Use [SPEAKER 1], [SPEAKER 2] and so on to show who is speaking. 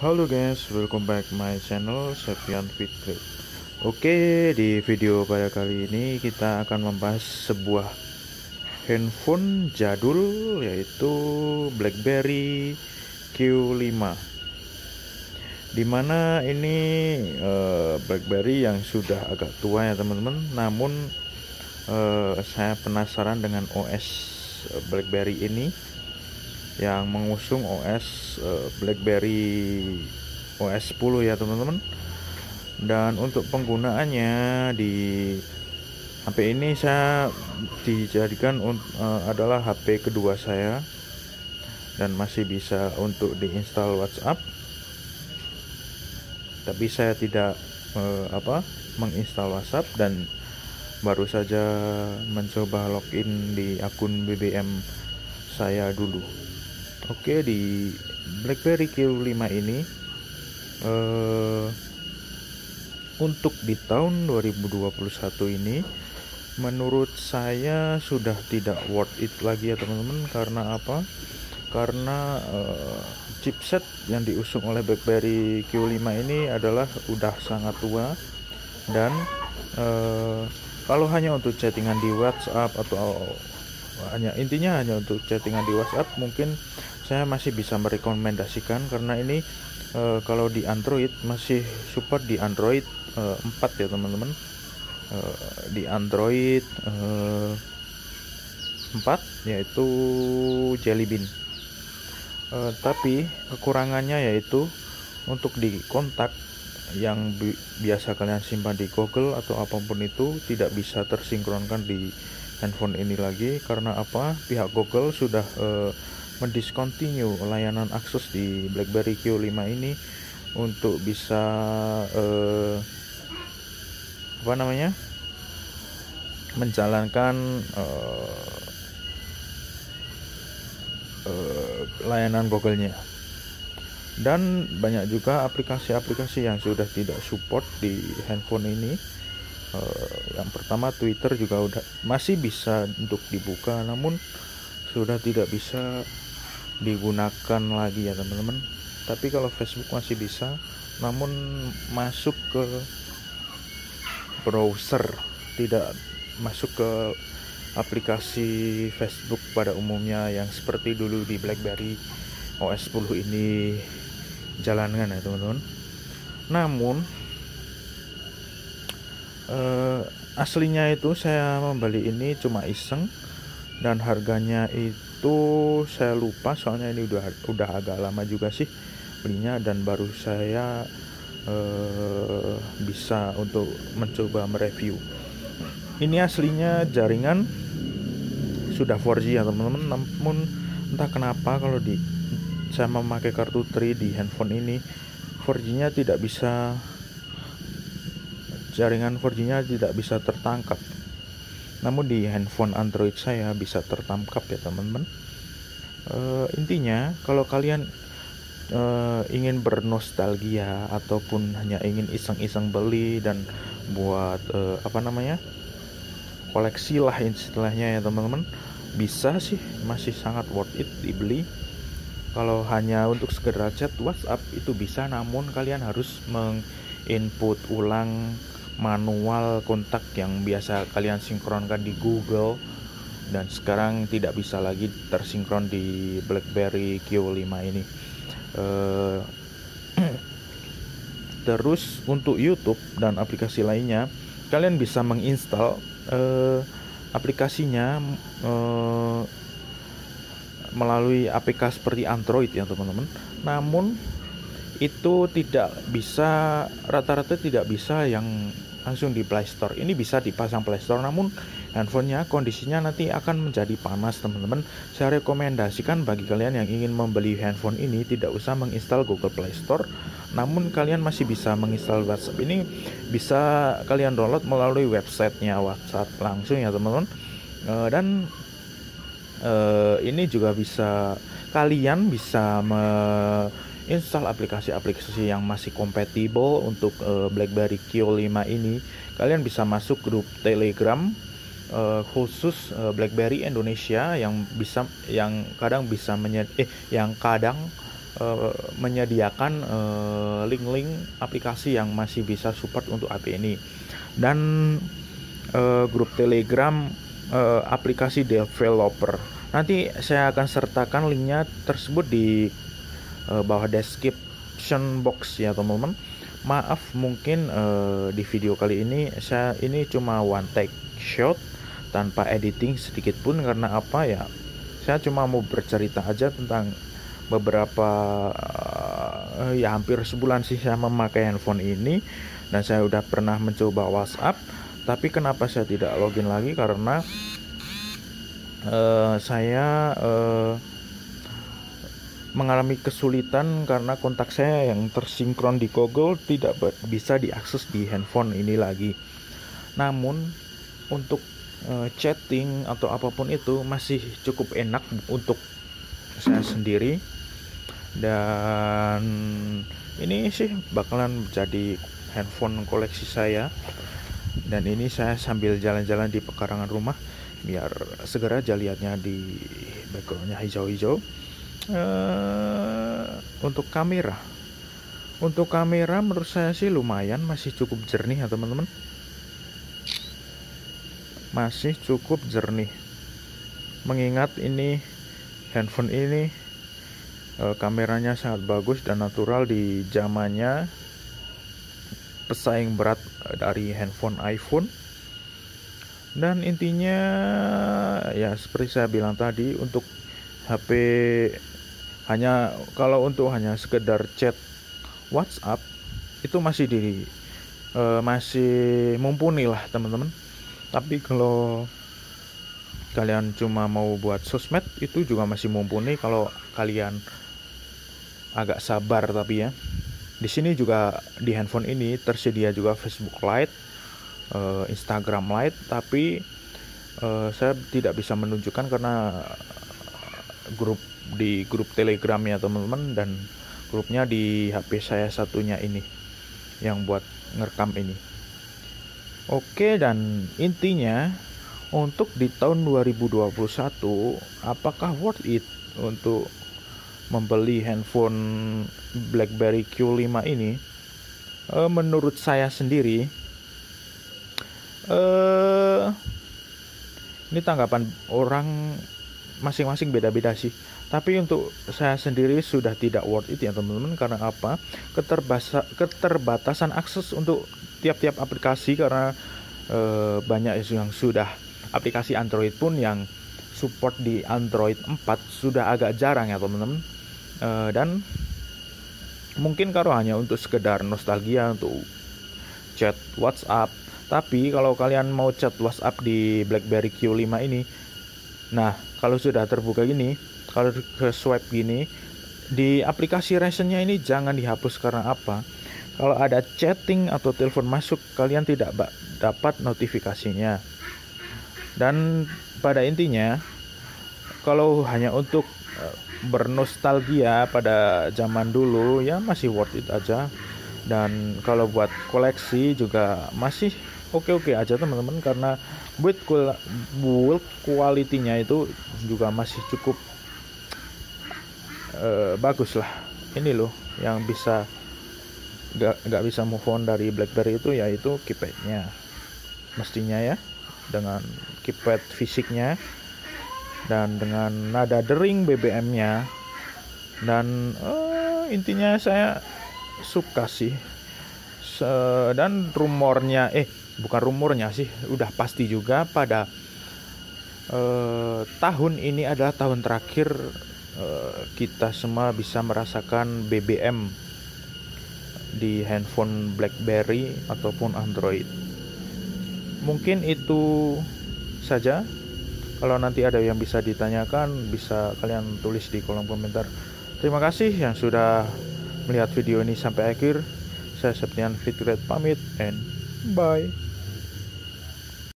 [SPEAKER 1] Halo guys, welcome back my channel Septian Fitri. Oke, di video pada kali ini kita akan membahas sebuah handphone jadul, yaitu BlackBerry Q5. Dimana ini BlackBerry yang sudah agak tua ya teman-teman. Namun saya penasaran dengan OS BlackBerry ini yang mengusung OS BlackBerry OS 10 ya teman-teman. Dan untuk penggunaannya di HP ini saya dijadikan adalah HP kedua saya, dan masih bisa untuk diinstal WhatsApp, tapi saya tidak menginstal WhatsApp dan baru saja mencoba login di akun BBM saya dulu. Oke, di BlackBerry Q5 ini untuk di tahun 2021 ini menurut saya sudah tidak worth it lagi ya teman-teman. Karena apa? Karena chipset yang diusung oleh BlackBerry Q5 ini adalah udah sangat tua, dan kalau hanya untuk chattingan di WhatsApp atau hanya untuk chattingan di WhatsApp, mungkin saya masih bisa merekomendasikan, karena ini kalau di Android masih support di Android 4 ya teman-teman. Di Android 4 yaitu Jelly Bean. Tapi kekurangannya yaitu untuk di kontak yang biasa kalian simpan di Google atau apapun itu tidak bisa tersinkronkan di handphone ini lagi. Karena apa? Pihak Google sudah mendiscontinue layanan akses di BlackBerry Q5 ini untuk bisa menjalankan layanan Google-nya. Dan banyak juga aplikasi-aplikasi yang sudah tidak support di handphone ini. Yang pertama, Twitter juga masih bisa untuk dibuka, namun sudah tidak bisa digunakan lagi ya teman-teman. Tapi kalau Facebook masih bisa, namun masuk ke browser, tidak masuk ke aplikasi Facebook pada umumnya yang seperti dulu di BlackBerry OS 10 ini jalankan ya teman-teman. Namun aslinya itu saya membeli ini cuma iseng, dan harganya itu saya lupa, soalnya ini udah agak lama juga sih belinya, dan baru saya bisa untuk mencoba mereview. Ini aslinya jaringan sudah 4G ya teman-teman, namun entah kenapa kalau saya memakai kartu Tri di handphone ini, 4G-nya tidak bisa, jaringan 4G-nya tidak bisa tertangkap. Namun di handphone Android saya bisa tertangkap ya teman-teman. Intinya kalau kalian ingin bernostalgia ataupun hanya ingin iseng-iseng beli dan buat koleksi lah istilahnya ya teman-teman, bisa sih, masih sangat worth it dibeli. Kalau hanya untuk sekedar chat WhatsApp itu bisa, namun kalian harus menginput ulang manual kontak yang biasa kalian sinkronkan di Google, dan sekarang tidak bisa lagi tersinkron di BlackBerry Q5 ini. Terus untuk YouTube dan aplikasi lainnya, kalian bisa menginstal aplikasinya melalui APK seperti Android ya teman-teman. Namun itu tidak bisa, rata-rata tidak bisa yang langsung di Play Store. Ini bisa dipasang Play Store, namun handphonenya kondisinya nanti akan menjadi panas teman-teman. Saya rekomendasikan bagi kalian yang ingin membeli handphone ini tidak usah menginstal Google Play Store, namun kalian masih bisa menginstal WhatsApp. Ini bisa kalian download melalui websitenya WhatsApp langsung ya teman-teman. Dan ini juga bisa, kalian bisa install aplikasi-aplikasi yang masih kompatibel untuk BlackBerry Q5 ini. Kalian bisa masuk grup Telegram khusus BlackBerry Indonesia yang kadang menyediakan link-link aplikasi yang masih bisa support untuk HP ini, dan grup Telegram aplikasi developer. Nanti saya akan sertakan linknya tersebut di bawah description box ya teman-teman. Maaf mungkin di video kali ini ini cuma one take shot tanpa editing sedikit pun, karena apa ya, saya cuma mau bercerita aja tentang beberapa ya hampir sebulan sih saya memakai handphone ini, dan saya udah pernah mencoba WhatsApp, tapi kenapa saya tidak login lagi, karena saya mengalami kesulitan karena kontak saya yang tersinkron di Google tidak bisa diakses di handphone ini lagi. Namun untuk chatting atau apapun itu masih cukup enak untuk saya sendiri, dan ini sih bakalan jadi handphone koleksi saya. Dan ini saya sambil jalan-jalan di pekarangan rumah biar segera aja lihatnya di backgroundnya hijau-hijau. Untuk kamera menurut saya sih lumayan, masih cukup jernih ya teman-teman, masih cukup jernih, mengingat ini handphone ini kameranya sangat bagus dan natural di zamannya pesaing berat dari handphone iPhone. Dan intinya ya seperti saya bilang tadi, untuk HP kalau untuk hanya sekedar chat WhatsApp itu masih mumpuni lah teman-teman. Tapi kalau kalian cuma mau buat sosmed itu juga masih mumpuni kalau kalian agak sabar. Tapi ya di sini juga di handphone ini tersedia juga Facebook Lite, Instagram Lite, tapi saya tidak bisa menunjukkan karena grup Telegram ya teman-teman, dan grupnya di HP saya satunya ini yang buat ngerekam ini. Oke, dan intinya untuk di tahun 2021 apakah worth it untuk membeli handphone BlackBerry Q5 ini? Menurut saya sendiri, ini tanggapan orang masing-masing beda-beda sih. Tapi untuk saya sendiri sudah tidak worth it ya teman-teman. Karena apa? Keterbatasan akses untuk tiap-tiap aplikasi, karena banyak yang sudah aplikasi Android pun yang support di Android 4 sudah agak jarang ya teman-teman. Dan mungkin kalau hanya untuk sekedar nostalgia untuk chat WhatsApp. Tapi kalau kalian mau chat WhatsApp di BlackBerry Q5 ini, nah kalau sudah terbuka gini, kalau ke swipe gini, di aplikasi Recentnya ini jangan dihapus. Karena apa? Kalau ada chatting atau telepon masuk, kalian tidak dapat notifikasinya. Dan pada intinya, kalau hanya untuk bernostalgia pada zaman dulu ya masih worth it aja. Dan kalau buat koleksi juga masih oke-oke aja teman-teman, karena build quality-nya itu juga masih cukup bagus lah. Ini loh yang bisa nggak bisa move on dari BlackBerry itu, yaitu keypadnya mestinya ya, dengan keypad fisiknya dan dengan nada dering BBM-nya. Dan intinya saya suka sih. Dan bukan rumornya sih, udah pasti juga pada tahun ini adalah tahun terakhir kita semua bisa merasakan BBM di handphone BlackBerry ataupun Android. Mungkin itu saja. Kalau nanti ada yang bisa ditanyakan, bisa kalian tulis di kolom komentar. Terima kasih yang sudah melihat video ini sampai akhir. Saya Septian Fitret pamit, and bye.